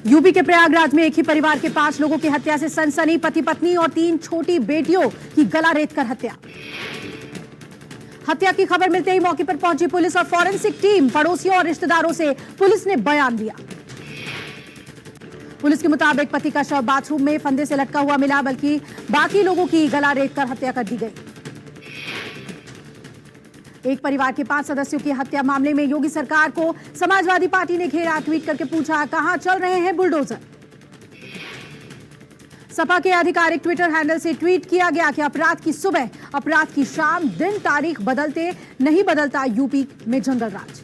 UP के प्रयागराज में एक ही परिवार के 5 लोगों की हत्या से सनसनी। पति पत्नी और 3 छोटी बेटियों की गला रेतकर हत्या। हत्या की खबर मिलते ही मौके पर पहुंची पुलिस और फॉरेंसिक टीम। पड़ोसियों और रिश्तेदारों से पुलिस ने बयान लिया। पुलिस के मुताबिक पति का शव बाथरूम में फंदे से लटका हुआ मिला, बल्कि बाकी लोगों की गला रेतकर हत्या कर दी गई। एक परिवार के 5 सदस्यों की हत्या मामले में योगी सरकार को समाजवादी पार्टी ने घेरा। ट्वीट करके पूछा, कहां चल रहे हैं बुलडोजर। सपा के आधिकारिक ट्विटर हैंडल से ट्वीट किया गया कि अपराध की सुबह, अपराध की शाम, दिन तारीख बदलते नहीं बदलता यूपी में जंगल राज।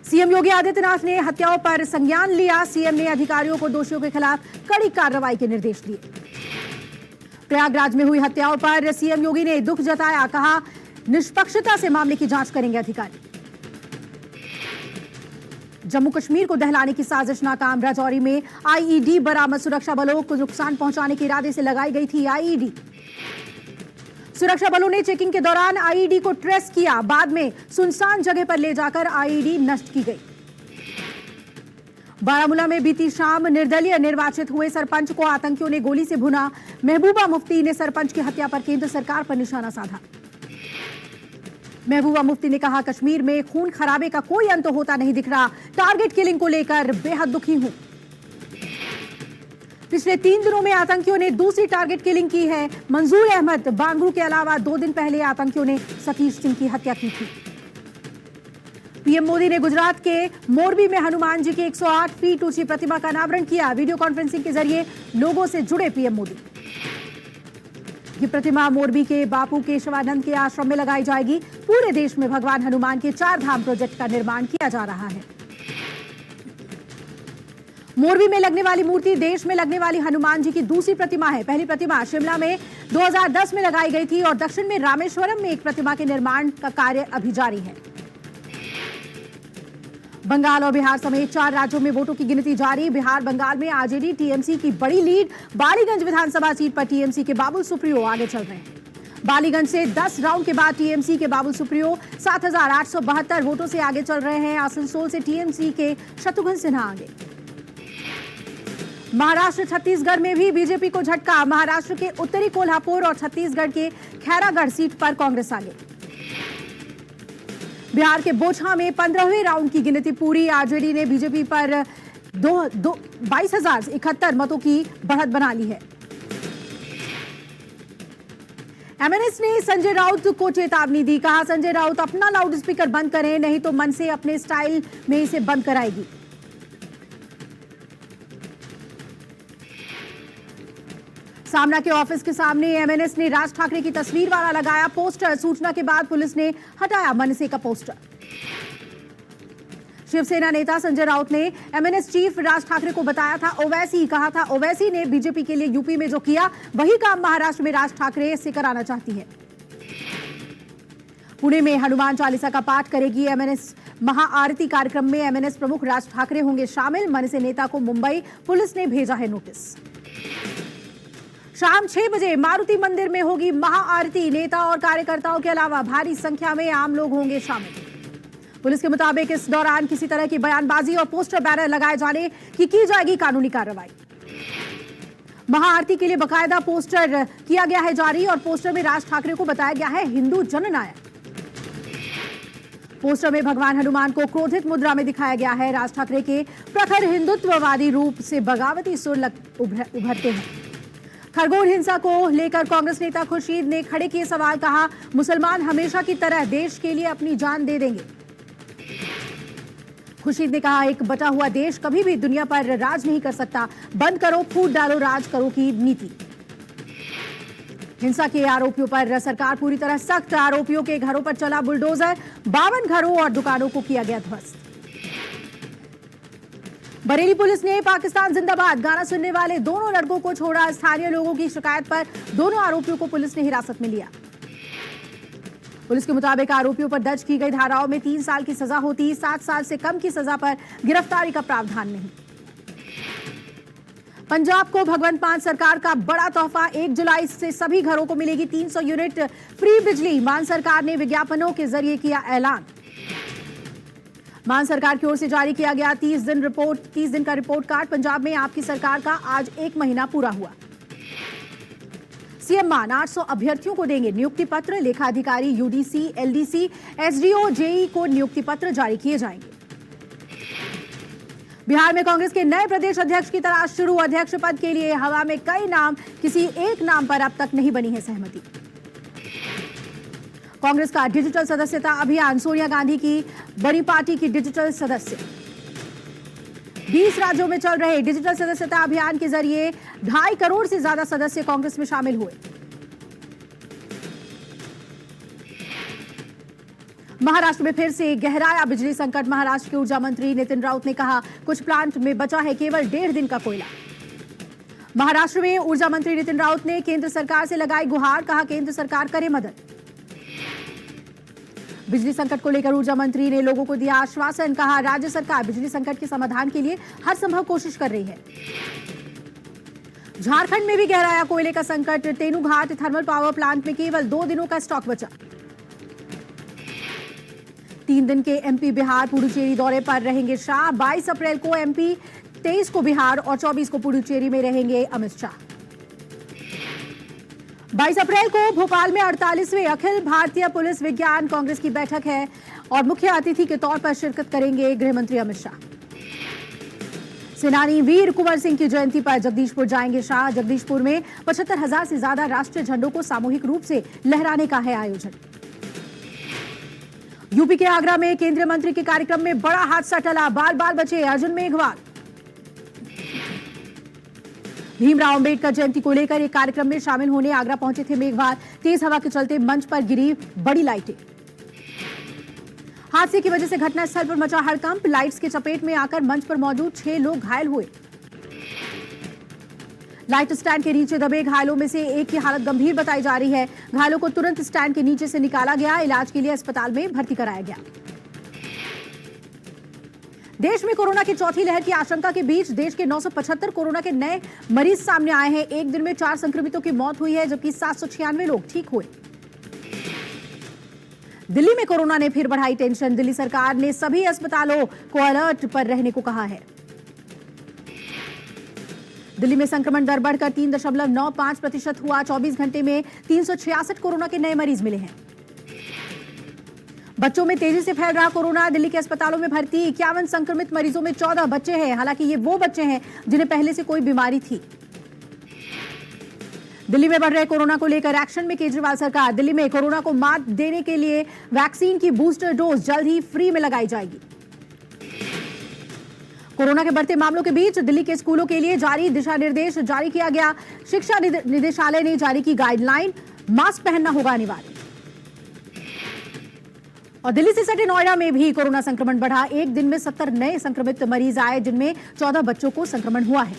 सीएम योगी आदित्यनाथ ने हत्याओं पर संज्ञान लिया। सीएम ने अधिकारियों को दोषियों के खिलाफ कड़ी कार्रवाई के निर्देश दिए। प्रयागराज में हुई हत्याओं पर सीएम योगी ने दुख जताया। कहा, निष्पक्षता से मामले की जांच करेंगे अधिकारी। जम्मू कश्मीर को दहलाने की साजिश नाकाम। राजौरी में आईईडी बरामद। सुरक्षा बलों को नुकसान पहुंचाने के इरादे से लगाई गई थी आईईडी। सुरक्षा बलों ने चेकिंग के दौरान आईईडी को ट्रेस किया। बाद में सुनसान जगह पर ले जाकर आईईडी नष्ट की गई। बारामूला में बीती शाम निर्दलीय निर्वाचित हुए सरपंच को आतंकियों ने गोली से भुना। महबूबा मुफ्ती ने सरपंच की हत्या पर केंद्र सरकार पर निशाना साधा। महबूबा मुफ्ती ने कहा, कश्मीर में खून खराबे का कोई अंत होता नहीं दिख रहा। टारगेट किलिंग को लेकर बेहद दुखी हूं। पिछले 3 दिनों में आतंकियों ने दूसरी टारगेट किलिंग की है। मंजूर अहमद बांगरू के अलावा 2 दिन पहले आतंकियों ने सतीश सिंह की हत्या की थी। पीएम मोदी ने गुजरात के मोरबी में हनुमान जी की 108 फीट ऊंची प्रतिमा का अनावरण किया। वीडियो कॉन्फ्रेंसिंग के जरिए लोगों से जुड़े पीएम मोदी। ये प्रतिमा मोरबी के बापू केशवानंद के आश्रम में लगाई जाएगी। पूरे देश में भगवान हनुमान के 4 धाम प्रोजेक्ट का निर्माण किया जा रहा है। मोरबी में लगने वाली मूर्ति देश में लगने वाली हनुमान जी की दूसरी प्रतिमा है। पहली प्रतिमा शिमला में 2010 में लगाई गई थी और दक्षिण में रामेश्वरम में एक प्रतिमा के निर्माण का कार्य अभी जारी है। बंगाल और बिहार समेत 4 राज्यों में वोटों की गिनती जारी। बिहार बंगाल में आरजेडी टीएमसी की बड़ी लीड। बालीगंज विधानसभा सीट पर टीएमसी के बाबुल सुप्रियो आगे चल रहे हैं। बालीगंज से 10 राउंड के बाद टीएमसी के बाबुल सुप्रियो 7,872 वोटों से आगे चल रहे हैं। आसनसोल से टीएमसी के शत्रुघ्न सिन्हा आगे। महाराष्ट्र छत्तीसगढ़ में भी बीजेपी को झटका। महाराष्ट्र के उत्तरी कोल्हापुर और छत्तीसगढ़ के खैरागढ़ सीट पर कांग्रेस आगे। बिहार के बोचहा में 15वें राउंड की गिनती पूरी। आरजेडी ने बीजेपी पर 22,071 मतों की बढ़त बना ली है। एमएनएस ने संजय राउत को चेतावनी दी। कहा, संजय राउत अपना लाउड स्पीकर बंद करें, नहीं तो मन से अपने स्टाइल में इसे बंद कराएगी। सामना के ऑफिस के सामने एमएनएस ने राज ठाकरे की तस्वीर वाला लगाया पोस्टर। सूचना के बाद पुलिस ने हटाया मनसे का पोस्टर। शिवसेना नेता संजय राउत ने एमएनएस चीफ राज ठाकरे को बताया था ओवैसी। कहा था, ओवैसी ने बीजेपी के लिए यूपी में जो किया वही काम महाराष्ट्र में राज ठाकरे से कराना चाहती है। पुणे में हनुमान चालीसा का पाठ करेगी एमएनएस। महाआरती कार्यक्रम में एमएनएस प्रमुख राज ठाकरे होंगे शामिल। मनसे नेता को मुंबई पुलिस ने भेजा है नोटिस। शाम 6 बजे मारुति मंदिर में होगी महाआरती। नेता और कार्यकर्ताओं के अलावा भारी संख्या में आम लोग होंगे शामिल। पुलिस के मुताबिक इस दौरान किसी तरह की बयानबाजी और पोस्टर बैनर लगाए जाने की जाएगी कानूनी कार्रवाई। महाआरती के लिए बकायदा पोस्टर किया गया है जारी और पोस्टर में राज ठाकरे को बताया गया है हिंदू जननायक। पोस्टर में भगवान हनुमान को क्रोधित मुद्रा में दिखाया गया है। राज ठाकरे के प्रखर हिंदुत्ववादी रूप से बगावती सुर उभरते हैं। खरगोन हिंसा को लेकर कांग्रेस नेता खुर्शीद ने खड़े किए सवाल। कहा, मुसलमान हमेशा की तरह देश के लिए अपनी जान दे देंगे। खुर्शीद ने कहा, एक बटा हुआ देश कभी भी दुनिया पर राज नहीं कर सकता। बंद करो, फूट डालो, राज करो की नीति। हिंसा के आरोपियों पर सरकार पूरी तरह सख्त। आरोपियों के घरों पर चला बुलडोजर। 52 घरों और दुकानों को किया गया ध्वस्त। बरेली पुलिस ने पाकिस्तान जिंदाबाद गाना सुनने वाले दोनों लड़कों को छोड़ा। स्थानीय लोगों की शिकायत पर दोनों आरोपियों को पुलिस ने हिरासत में लिया। पुलिस के मुताबिक आरोपियों पर दर्ज की गई धाराओं में 3 साल की सजा होती। 7 साल से कम की सजा पर गिरफ्तारी का प्रावधान नहीं। पंजाब को भगवंत मान सरकार का बड़ा तोहफा। 1 जुलाई से सभी घरों को मिलेगी 300 यूनिट फ्री बिजली। मान सरकार ने विज्ञापनों के जरिए किया ऐलान। मान सरकार की ओर से जारी किया गया 30 दिन का रिपोर्ट कार्ड। पंजाब में आपकी सरकार का आज 1 महीना पूरा हुआ। सीएम मान 800 अभ्यर्थियों को देंगे नियुक्ति पत्र। लेखा अधिकारी, यूडीसी, एलडीसी, एसडीओ, जेई को नियुक्ति पत्र जारी किए जाएंगे। बिहार में कांग्रेस के नए प्रदेश अध्यक्ष की तलाश शुरू। अध्यक्ष पद के लिए हवा में कई नाम, किसी एक नाम पर अब तक नहीं बनी है सहमति। कांग्रेस का डिजिटल सदस्यता अभियान, सोनिया गांधी की बड़ी पार्टी की डिजिटल सदस्य। 20 राज्यों में चल रहे डिजिटल सदस्यता अभियान के जरिए 2.5 करोड़ से ज्यादा सदस्य कांग्रेस में शामिल हुए। महाराष्ट्र में फिर से गहराया बिजली संकट। महाराष्ट्र के ऊर्जा मंत्री नितिन राउत ने कहा, कुछ प्लांट में बचा है केवल 1.5 दिन का कोयला। महाराष्ट्र में ऊर्जा मंत्री नितिन राउत ने केंद्र सरकार से लगाई गुहार, कहा केंद्र सरकार करे मदद। बिजली संकट को लेकर ऊर्जा मंत्री ने लोगों को दिया आश्वासन, कहा राज्य सरकार बिजली संकट के समाधान के लिए हर संभव कोशिश कर रही है। झारखंड में भी गहराया कोयले का संकट। तेनूघाट थर्मल पावर प्लांट में केवल 2 दिनों का स्टॉक बचा। 3 दिन के एमपी, बिहार, पुडुचेरी दौरे पर रहेंगे शाह। 22 अप्रैल को एमपी, 23 को बिहार और 24 को पुडुचेरी में रहेंगे अमित शाह। 22 अप्रैल को भोपाल में 48वें अखिल भारतीय पुलिस विज्ञान कांग्रेस की बैठक है और मुख्य अतिथि के तौर पर शिरकत करेंगे गृह मंत्री अमित शाह। सेनानी वीर कुंवर सिंह की जयंती पर जगदीशपुर जाएंगे शाह। जगदीशपुर में 75,000 से ज्यादा राष्ट्रीय झंडों को सामूहिक रूप से लहराने का है आयोजन। यूपी के आगरा में केंद्रीय मंत्री के कार्यक्रम में बड़ा हादसा टला, बाल बचे अर्जुन मेघवाल। भीमराव अंबेडकर जयंती को लेकर एक कार्यक्रम में शामिल होने आगरा पहुंचे थे मेघवाल। तेज हवा के चलते मंच पर गिरी बड़ी लाइटें। हादसे की वजह से घटनास्थल पर मचा हड़कंप। लाइट्स की चपेट में आकर मंच पर मौजूद 6 लोग घायल हुए। लाइट स्टैंड के नीचे दबे घायलों में से एक की हालत गंभीर बताई जा रही है। घायलों को तुरंत स्टैंड के नीचे से निकाला गया, इलाज के लिए अस्पताल में भर्ती कराया गया। देश में कोरोना की चौथी लहर की आशंका के बीच देश के 975 कोरोना के नए मरीज सामने आए हैं। एक दिन में 4 संक्रमितों की मौत हुई है, जबकि 796 लोग ठीक हुए। दिल्ली में कोरोना ने फिर बढ़ाई टेंशन। दिल्ली सरकार ने सभी अस्पतालों को अलर्ट पर रहने को कहा है। दिल्ली में संक्रमण दर बढ़कर 3.95% हुआ। 24 घंटे में 366 कोरोना के नए मरीज मिले हैं। बच्चों में तेजी से फैल रहा कोरोना। दिल्ली के अस्पतालों में भर्ती 51 संक्रमित मरीजों में 14 बच्चे हैं। हालांकि ये वो बच्चे हैं जिन्हें पहले से कोई बीमारी थी। दिल्ली में बढ़ रहे कोरोना को लेकर एक्शन में केजरीवाल सरकार। दिल्ली में कोरोना को मात देने के लिए वैक्सीन की बूस्टर डोज जल्द ही फ्री में लगाई जाएगी। कोरोना के बढ़ते मामलों के बीच दिल्ली के स्कूलों के लिए जारी दिशा निर्देश जारी किया गया। शिक्षा निदेशालय ने जारी की गाइडलाइन, मास्क पहनना होगा अनिवार्य। और दिल्ली से सटे नोएडा में भी कोरोना संक्रमण बढ़ा। एक दिन में 70 नए संक्रमित मरीज आए, जिनमें 14 बच्चों को संक्रमण हुआ है।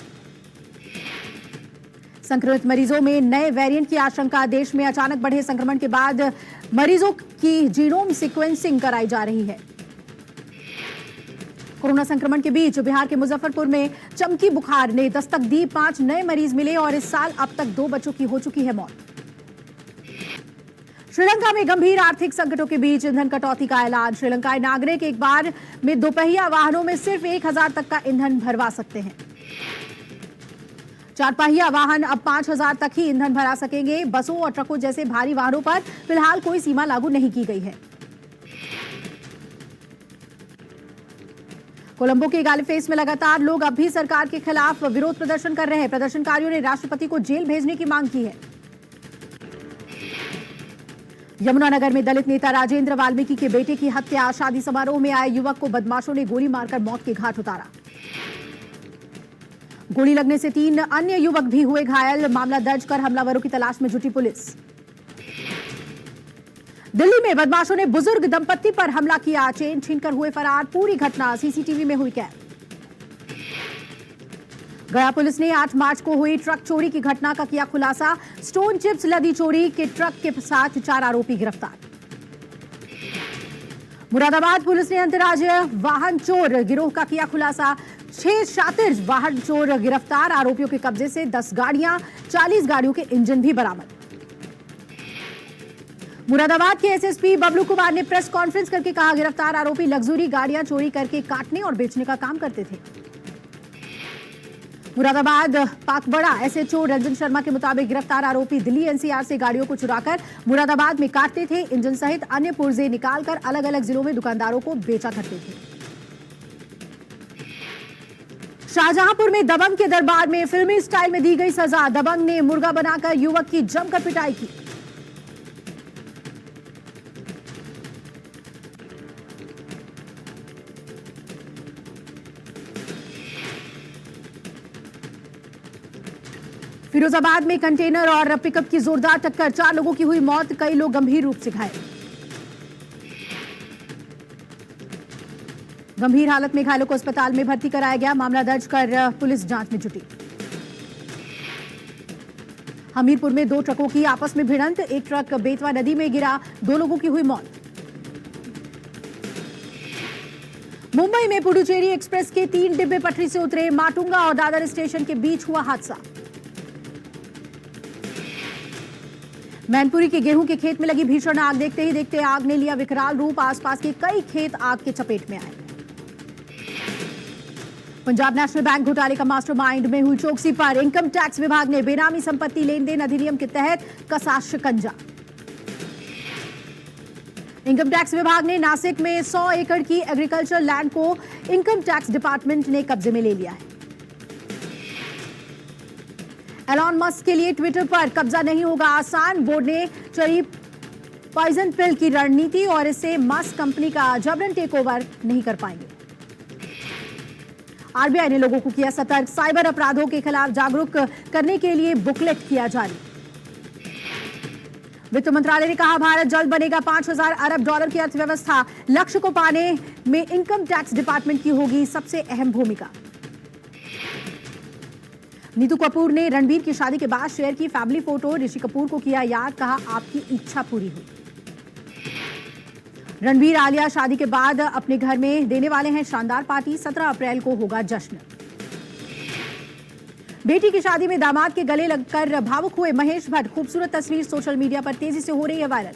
संक्रमित मरीजों में नए वेरिएंट की आशंका। देश में अचानक बढ़े संक्रमण के बाद मरीजों की जीनोम सीक्वेंसिंग कराई जा रही है। कोरोना संक्रमण के बीच बिहार के मुजफ्फरपुर में चमकी बुखार ने दस्तक दी। 5 नए मरीज मिले और इस साल अब तक 2 बच्चों की हो चुकी है मौत। श्रीलंका में गंभीर आर्थिक संकटों के बीच ईंधन कटौती का ऐलान। श्रीलंकाई नागरिक एक बार में दोपहिया वाहनों में सिर्फ 1000 तक का ईंधन भरवा सकते हैं। 4 पहिया वाहन अब 5000 तक ही ईंधन भरा सकेंगे। बसों और ट्रकों जैसे भारी वाहनों पर फिलहाल कोई सीमा लागू नहीं की गई है। कोलंबो के गालिफेस में लगातार लोग अब भी सरकार के खिलाफ विरोध प्रदर्शन कर रहे हैं। प्रदर्शनकारियों ने राष्ट्रपति को जेल भेजने की मांग की है। यमुनानगर में दलित नेता राजेंद्र वाल्मीकि के बेटे की हत्या। शादी समारोह में आए युवक को बदमाशों ने गोली मारकर मौत के घाट उतारा। गोली लगने से 3 अन्य युवक भी हुए घायल। मामला दर्ज कर हमलावरों की तलाश में जुटी पुलिस। दिल्ली में बदमाशों ने बुजुर्ग दंपत्ति पर हमला किया, चेन छीनकर हुए फरार। पूरी घटना सीसीटीवी में हुई कैद। गया पुलिस ने 8 मार्च को हुई ट्रक चोरी की घटना का किया खुलासा। स्टोन चिप्स लदी चोरी के ट्रक के साथ 4 आरोपी गिरफ्तार। मुरादाबाद पुलिस ने अंतर्राज्यीय वाहन चोर गिरोह का किया खुलासा। 6 शातिर वाहन चोर गिरफ्तार। आरोपियों के कब्जे से 10 गाड़ियां, 40 गाड़ियों के इंजन भी बरामद। मुरादाबाद के एसएसपी बबलू कुमार ने प्रेस कॉन्फ्रेंस करके कहा, गिरफ्तार आरोपी लग्जरी गाड़ियां चोरी करके काटने और बेचने का काम करते थे। मुरादाबाद पाकबड़ा एसएचओ रंजन शर्मा के मुताबिक गिरफ्तार आरोपी दिल्ली एनसीआर से गाड़ियों को चुराकर मुरादाबाद में काटते थे। इंजन सहित अन्य पुर्जे निकालकर अलग अलग जिलों में दुकानदारों को बेचा करते थे। शाहजहांपुर में दबंग के दरबार में फिल्मी स्टाइल में दी गई सजा। दबंग ने मुर्गा बनाकर युवक की जमकर पिटाई की। फिरोजाबाद में कंटेनर और पिकअप की जोरदार टक्कर, 4 लोगों की हुई मौत, कई लोग गंभीर रूप से घायल। गंभीर हालत में घायलों को अस्पताल में भर्ती कराया गया। मामला दर्ज कर पुलिस जांच में जुटी। हमीरपुर में 2 ट्रकों की आपस में भिड़ंत, एक ट्रक बेतवा नदी में गिरा, 2 लोगों की हुई मौत। मुंबई में पुडुचेरी एक्सप्रेस के 3 डिब्बे पटरी से उतरे, माटुंगा और दादर स्टेशन के बीच हुआ हादसा। मैनपुरी के गेहूं के खेत में लगी भीषण आग, देखते ही देखते आग ने लिया विकराल रूप, आसपास के कई खेत आग के चपेट में आए। पंजाब नेशनल बैंक घोटाले का मास्टरमाइंड मेहुल चोकसी पर इनकम टैक्स विभाग ने बेनामी संपत्ति लेन देन अधिनियम के तहत कसा शिकंजा। इनकम टैक्स विभाग ने नासिक में 100 एकड़ की एग्रीकल्चर लैंड को इनकम टैक्स डिपार्टमेंट ने कब्जे में ले लिया है। एलॉन मस्क के लिए ट्विटर पर कब्जा नहीं होगा आसान, बोर्ड ने चली पॉइजन पिल की रणनीति और इससे मस्क कंपनी का जबरन टेक ओवर नहीं कर पाएंगे। आरबीआई ने लोगों को किया सतर्क, साइबर अपराधों के खिलाफ जागरूक करने के लिए बुकलेट किया जारी। वित्त मंत्रालय ने कहा, भारत जल्द बनेगा 5,000 अरब डॉलर की अर्थव्यवस्था, लक्ष्य को पाने में इनकम टैक्स डिपार्टमेंट की होगी सबसे अहम भूमिका। नीतू कपूर ने रणबीर की शादी के बाद शेयर की फैमिली फोटो, ऋषि कपूर को किया याद, कहा आपकी इच्छा पूरी हुई। रणबीर आलिया शादी के बाद अपने घर में देने वाले हैं शानदार पार्टी, 17 अप्रैल को होगा जश्न। बेटी की शादी में दामाद के गले लगकर भावुक हुए महेश भट्ट, खूबसूरत तस्वीर सोशल मीडिया पर तेजी से हो रही है वायरल।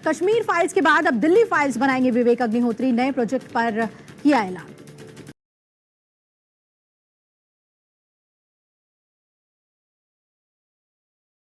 कश्मीर फाइल्स के बाद अब दिल्ली फाइल्स बनाएंगे विवेक अग्निहोत्री, नए प्रोजेक्ट पर किया ऐलान।